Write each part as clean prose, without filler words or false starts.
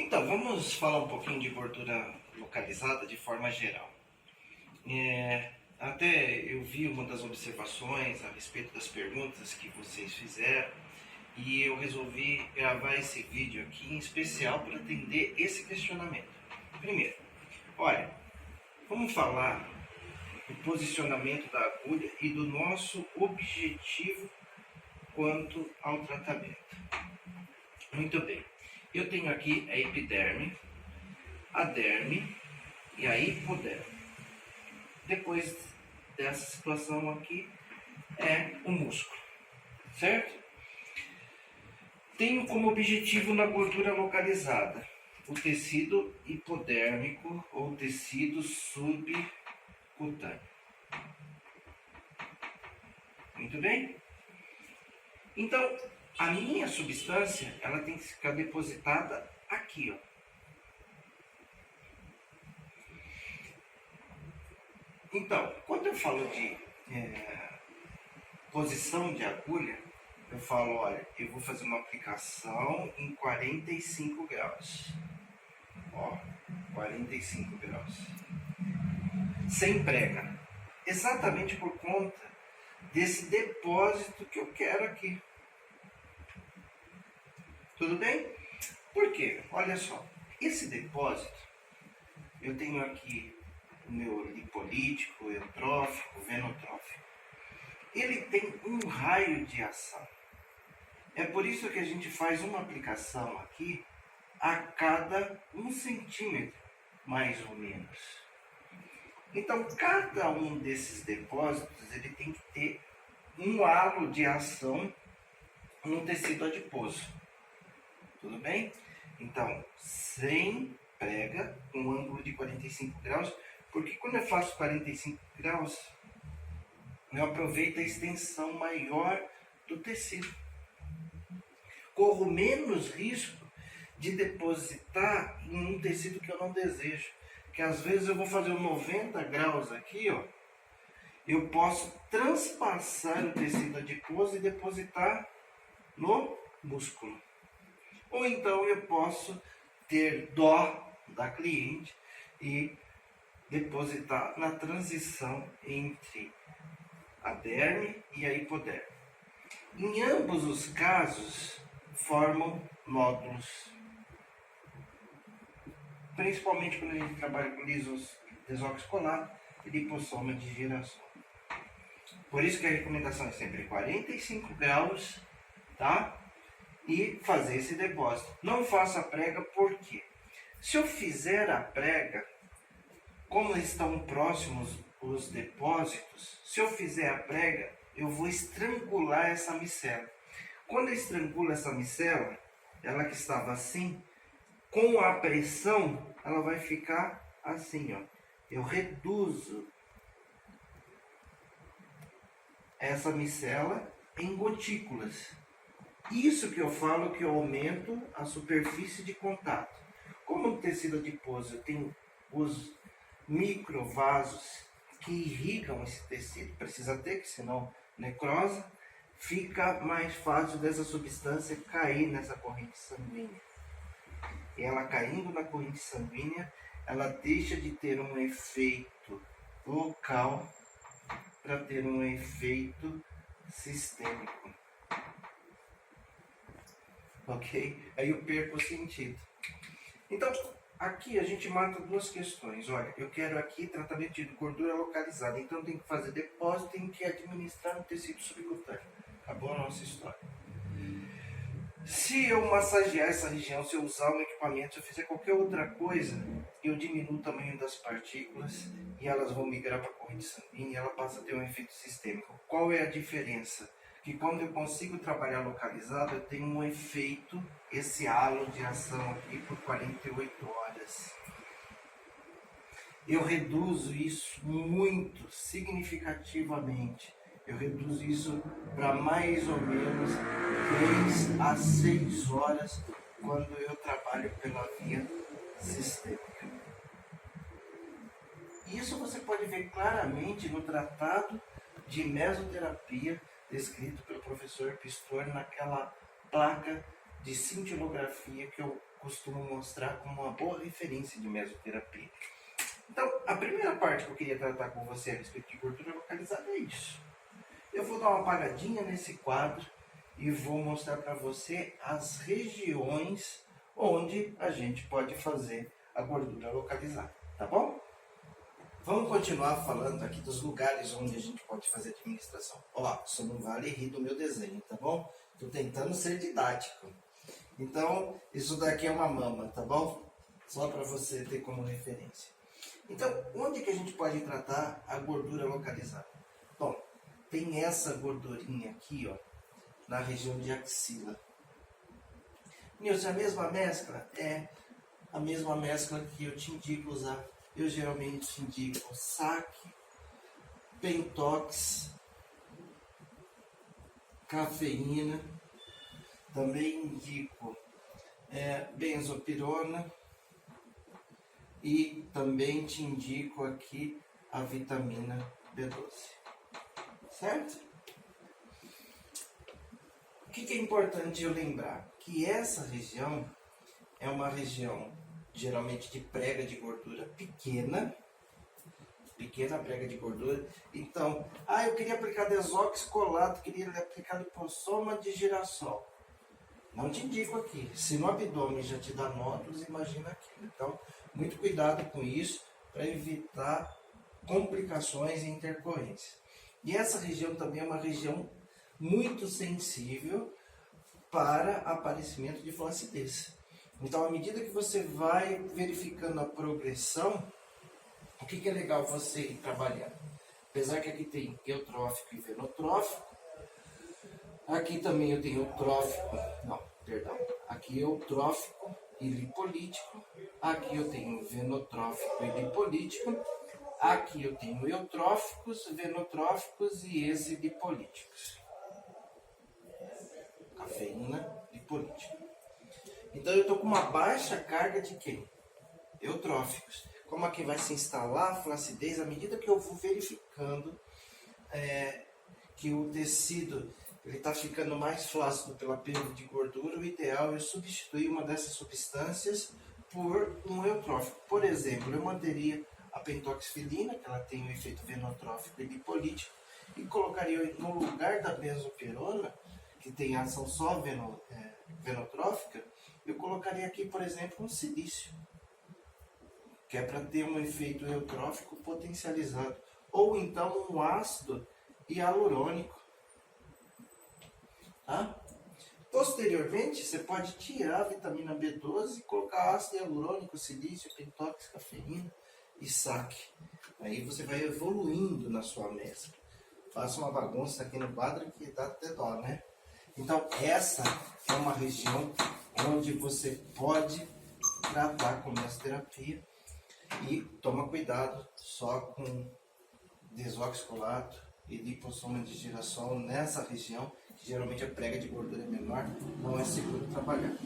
Então, vamos falar um pouquinho de gordura localizada de forma geral. Até eu vi uma das observações a respeito das perguntas que vocês fizeram e eu resolvi gravar esse vídeo aqui em especial para atender esse questionamento. Primeiro, olha, vamos falar do posicionamento da agulha e do nosso objetivo quanto ao tratamento. Muito bem. Eu tenho aqui a epiderme, a derme e a hipoderme. Depois dessa situação aqui é o músculo, certo? Tenho como objetivo na gordura localizada o tecido hipodérmico ou tecido subcutâneo. Muito bem? Então, a minha substância, ela tem que ficar depositada aqui, ó. Então, quando eu falo de posição de agulha, eu falo, olha, eu vou fazer uma aplicação em 45 graus. Ó, 45 graus. Sem prega. Exatamente por conta desse depósito que eu quero aqui. Tudo bem? Por quê? Olha só, esse depósito, eu tenho aqui o meu lipolítico, eutrófico, venotrófico. Ele tem um raio de ação. É por isso que a gente faz uma aplicação aqui a cada 1 centímetro, mais ou menos. Então, cada um desses depósitos, ele tem que ter um halo de ação no tecido adiposo. Tudo bem? Então, sem prega, com ângulo de 45 graus, porque quando eu faço 45 graus, eu aproveito a extensão maior do tecido. Corro menos risco de depositar em um tecido que eu não desejo. Que às vezes eu vou fazer 90 graus aqui, ó, eu posso transpassar o tecido adiposo e depositar no músculo. Ou então eu posso ter dó da cliente e depositar na transição entre a derme e a hipoderme. Em ambos os casos, formam nódulos. Principalmente quando a gente trabalha com desóxiconato e lipossoma de girassol. Por isso que a recomendação é sempre 45 graus, tá? E fazer esse depósito. Não faça a prega, por quê? Se eu fizer a prega, como estão próximos os depósitos, se eu fizer a prega, eu vou estrangular essa micela. Quando eu estrangulo essa micela, ela que estava assim, com a pressão, ela vai ficar assim, ó. Eu reduzo essa micela em gotículas. Isso que eu falo que eu aumento a superfície de contato. Como no tecido adiposo tem os microvasos que irrigam esse tecido, precisa ter, que senão necrosa, fica mais fácil dessa substância cair nessa corrente sanguínea. E ela caindo na corrente sanguínea, ela deixa de ter um efeito local para ter um efeito sistêmico. Ok? Aí eu perco o sentido. Então, aqui a gente mata duas questões. Olha, eu quero aqui tratamento de gordura localizada, então tem que fazer depósito, tem que administrar no tecido subcutâneo. Acabou a nossa história. Se eu massagear essa região, se eu usar um equipamento, se eu fizer qualquer outra coisa, eu diminuo o tamanho das partículas e elas vão migrar para a corrente sanguínea e ela passa a ter um efeito sistêmico. Qual é a diferença? Que quando eu consigo trabalhar localizado, eu tenho um efeito, esse halo de ação aqui por 48 horas. Eu reduzo isso muito significativamente. Eu reduzo isso para mais ou menos 3 a 6 horas quando eu trabalho pela via sistêmica. Isso você pode ver claramente no tratado de mesoterapia descrito pelo professor Pistori naquela placa de cintilografia que eu costumo mostrar como uma boa referência de mesoterapia. Então, a primeira parte que eu queria tratar com você a respeito de gordura localizada é isso. Eu vou dar uma apagadinha nesse quadro e vou mostrar para você as regiões onde a gente pode fazer a gordura localizada, tá bom? Vamos continuar falando aqui dos lugares onde a gente pode fazer administração. Ó, só não vale rir do meu desenho, tá bom? Estou tentando ser didático. Então, isso daqui é uma mama, tá bom? Só para você ter como referência. Então, onde que a gente pode tratar a gordura localizada? Bom, tem essa gordurinha aqui, ó, na região de axila. Nilson, a mesma mescla? É a mesma mescla que eu te indico usar. Eu geralmente te indico saque, pentox, cafeína. Também indico benzopirona. E também te indico aqui a vitamina B12. Certo? O que é importante eu lembrar? Que essa região é uma região geralmente de prega de gordura pequena prega de gordura. Então, eu queria aplicar desoxicolato, queria aplicar liposoma de girassol. Não te indico aqui. Se no abdômen já te dá nódulos, imagina aqui. Então, muito cuidado com isso para evitar complicações e intercorrências. E essa região também é uma região muito sensível para aparecimento de flacidez. Então, à medida que você vai verificando a progressão, o que é legal você ir trabalhando? Apesar que aqui tem eutrófico e venotrófico, aqui também eu tenho aqui eutrófico e lipolítico, aqui eu tenho venotrófico e lipolítico, aqui eu tenho eutróficos, venotróficos e exilipolíticos. Cafeína lipolítica. Então eu estou com uma baixa carga de quem? Eutróficos. Como aqui vai se instalar a flacidez, à medida que eu vou verificando que o tecido está ficando mais flácido pela perda de gordura, o ideal é substituir uma dessas substâncias por um eutrófico. Por exemplo, eu manteria a pentoxifilina, que ela tem um efeito venotrófico e lipolítico, e colocaria no lugar da benzopirona, que tem ação só venotrófica, eu colocaria aqui, por exemplo, um silício, que é para ter um efeito eutrófico potencializado, ou então um ácido hialurônico. Tá? Posteriormente, você pode tirar a vitamina B12 e colocar ácido hialurônico, silício, pentox, cafeína e saque. Aí você vai evoluindo na sua mescla. Faça uma bagunça aqui no quadro que dá até dó, né? Então, essa é uma região onde você pode tratar com mesoterapia. E toma cuidado só com desoxicolato e liposoma de girassol nessa região, que geralmente a prega de gordura é menor, não é seguro trabalhar.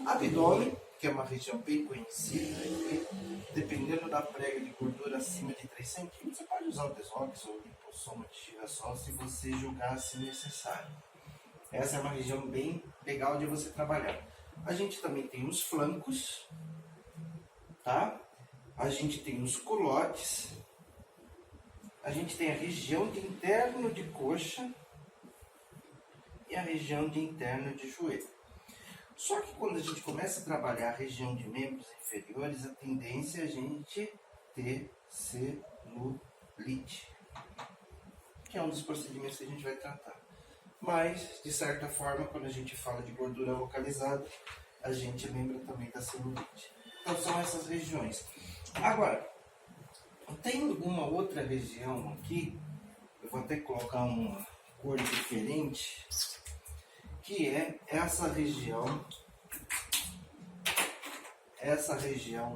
Abdômen, que é uma região bem conhecida, e dependendo da prega de gordura acima de 3 centímetros, você pode usar o desox ou o liposoma de girassol se você julgar assim necessário. Essa é uma região bem legal de você trabalhar. A gente também tem os flancos, tá? A gente tem os culotes, a gente tem a região de interno de coxa e a região de interno de joelho. Só que quando a gente começa a trabalhar a região de membros inferiores, a tendência é a gente ter celulite, que é um dos procedimentos que a gente vai tratar. Mas, de certa forma, quando a gente fala de gordura localizada, a gente lembra também da celulite. Então são essas regiões. Agora, tem uma outra região aqui, eu vou até colocar uma cor diferente, que é essa região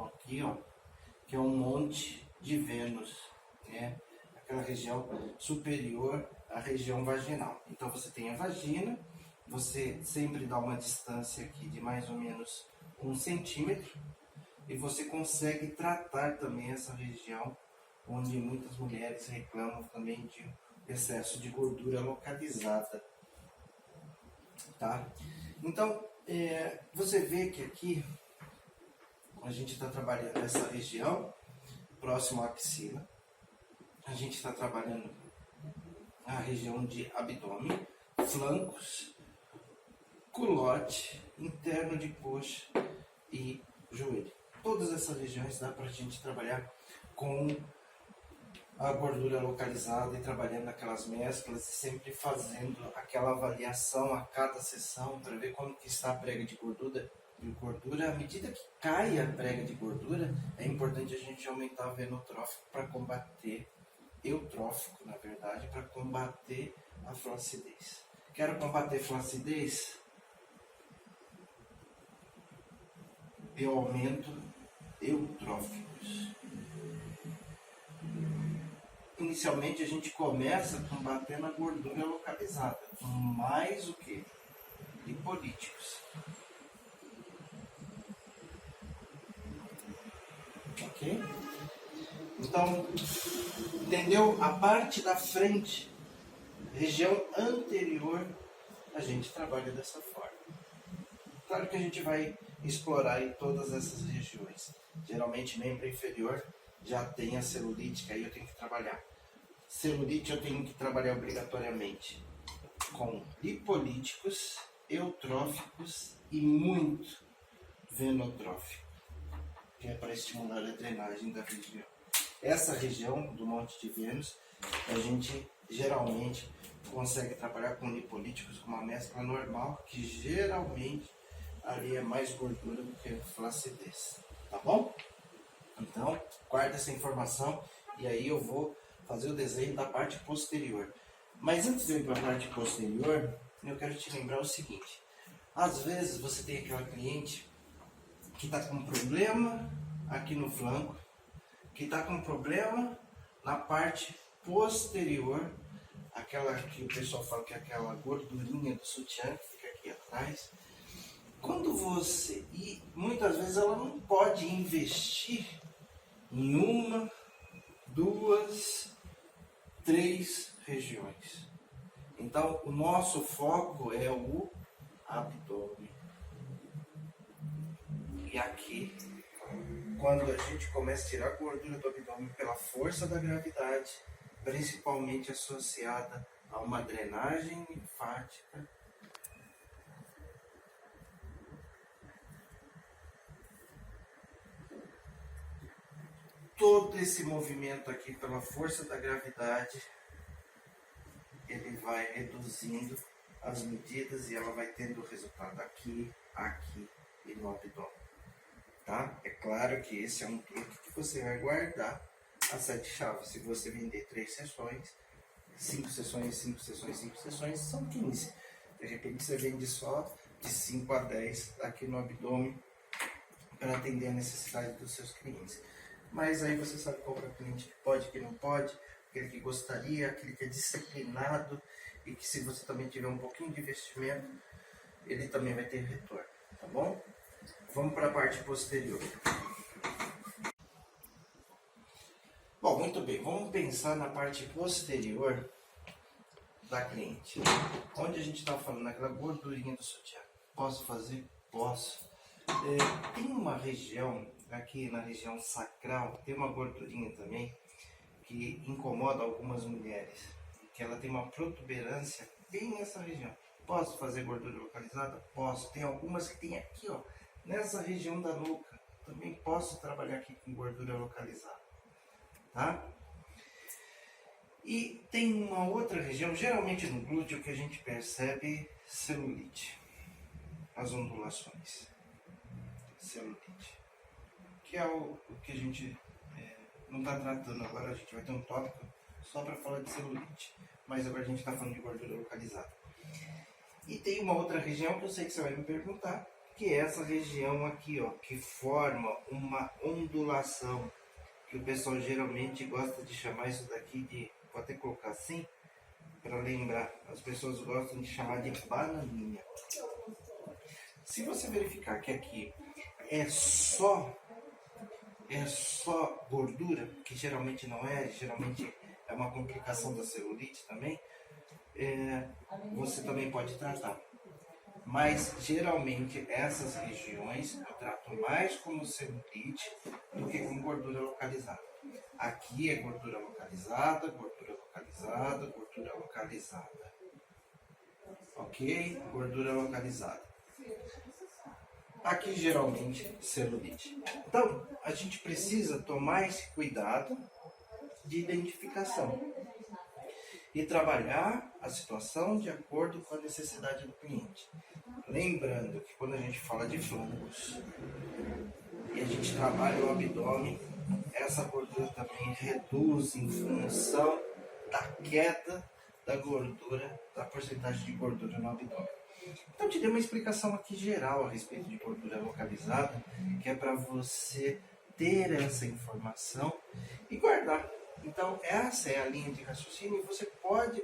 aqui, ó, que é um monte de Vênus, né? Aquela região superior à região vaginal. Então você tem a vagina, você sempre dá uma distância aqui de mais ou menos 1 centímetro, e você consegue tratar também essa região onde muitas mulheres reclamam também de excesso de gordura localizada, tá? Então, Você vê que aqui a gente está trabalhando essa região próximo à axila. A gente está trabalhando a região de abdômen, flancos, culote, interno de coxa e joelho. Todas essas regiões dá para a gente trabalhar com a gordura localizada e trabalhando aquelas mesclas e sempre fazendo aquela avaliação a cada sessão para ver como que está a prega de gordura. E gordura, à medida que cai a prega de gordura, é importante a gente aumentar o venotrófico para combater, eutrófico na verdade, para combater a flacidez. Quero combater flacidez? Eu aumento eutróficos. Inicialmente a gente começa combatendo a gordura localizada, mais o que? Lipolíticos. Ok? Então, entendeu? A parte da frente, região anterior, a gente trabalha dessa forma. Claro que a gente vai explorar aí todas essas regiões. Geralmente membro inferior já tem a celulite, aí eu tenho que trabalhar. Celulite eu tenho que trabalhar obrigatoriamente com lipolíticos, eutróficos e muito venotrófico, que é para estimular a drenagem da região. Essa região do Monte de Vênus, a gente geralmente consegue trabalhar com lipolíticos com uma mescla normal, que geralmente ali é mais gordura do que flacidez, tá bom? Então, guarda essa informação e aí eu vou fazer o desenho da parte posterior. Mas antes de eu ir para a parte posterior, eu quero te lembrar o seguinte. Às vezes você tem aquela cliente que está com um problema aqui no flanco, que está com um problema na parte posterior, aquela que o pessoal fala que é aquela gordurinha do sutiã que fica aqui atrás. Quando você... E muitas vezes ela não pode investir em uma, duas, três regiões. Então, o nosso foco é o abdômen. E aqui, quando a gente começa a tirar a gordura do abdômen pela força da gravidade, principalmente associada a uma drenagem linfática, todo esse movimento aqui pela força da gravidade, ele vai reduzindo as medidas e ela vai tendo o resultado aqui, aqui e no abdômen. Tá? É claro que esse é um truque que você vai guardar as 7 chaves. Se você vender 3 sessões, 5 sessões, 5 sessões, 5 sessões, são 15. De repente você vende só de 5 a 10 aqui no abdômen para atender a necessidade dos seus clientes. Mas aí você sabe qual é o cliente que pode, que não pode, aquele que gostaria, aquele que é disciplinado e que se você também tiver um pouquinho de investimento, ele também vai ter retorno, tá bom? Vamos para a parte posterior. Bom, muito bem, vamos pensar na parte posterior da cliente. Onde a gente está falando, naquela gordurinha do sutiã. Posso fazer? Posso. Tem uma região, aqui na região sacral, tem uma gordurinha também que incomoda algumas mulheres, que ela tem uma protuberância bem nessa região. Posso fazer gordura localizada? Posso. Tem algumas que tem aqui, ó, nessa região da nuca. Também posso trabalhar aqui com gordura localizada, tá? E tem uma outra região, geralmente no glúteo, que a gente percebe celulite, as ondulações. Celulite, que é o que a gente não está tratando agora. A gente vai ter um tópico só para falar de celulite, mas agora a gente está falando de gordura localizada. E tem uma outra região que eu sei que você vai me perguntar, que é essa região aqui, ó, que forma uma ondulação, que o pessoal geralmente gosta de chamar isso daqui de, vou até colocar assim, para lembrar, as pessoas gostam de chamar de bananinha. Se você verificar que aqui é só gordura, que geralmente não é, geralmente é uma complicação da celulite também, você também pode tratar. Mas geralmente essas regiões eu trato mais como celulite do que como gordura localizada. Aqui é gordura localizada, gordura localizada, gordura localizada. Ok? Gordura localizada. Aqui geralmente celulite. Então a gente precisa tomar esse cuidado de identificação e trabalhar a situação de acordo com a necessidade do cliente. Lembrando que quando a gente fala de flangos e a gente trabalha o abdômen, essa gordura também reduz em função da queda da gordura, da porcentagem de gordura no abdômen. Então, te dei uma explicação aqui geral a respeito de gordura localizada, que é para você ter essa informação e guardar. Então, essa é a linha de raciocínio e você pode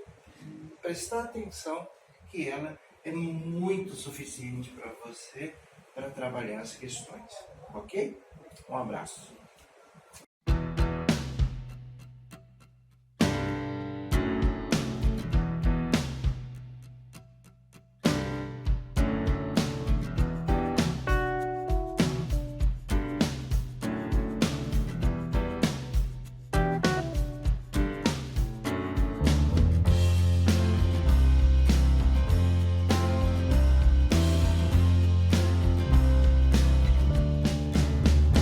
prestar atenção que ela é muito suficiente para você para trabalhar as questões, ok? Um abraço.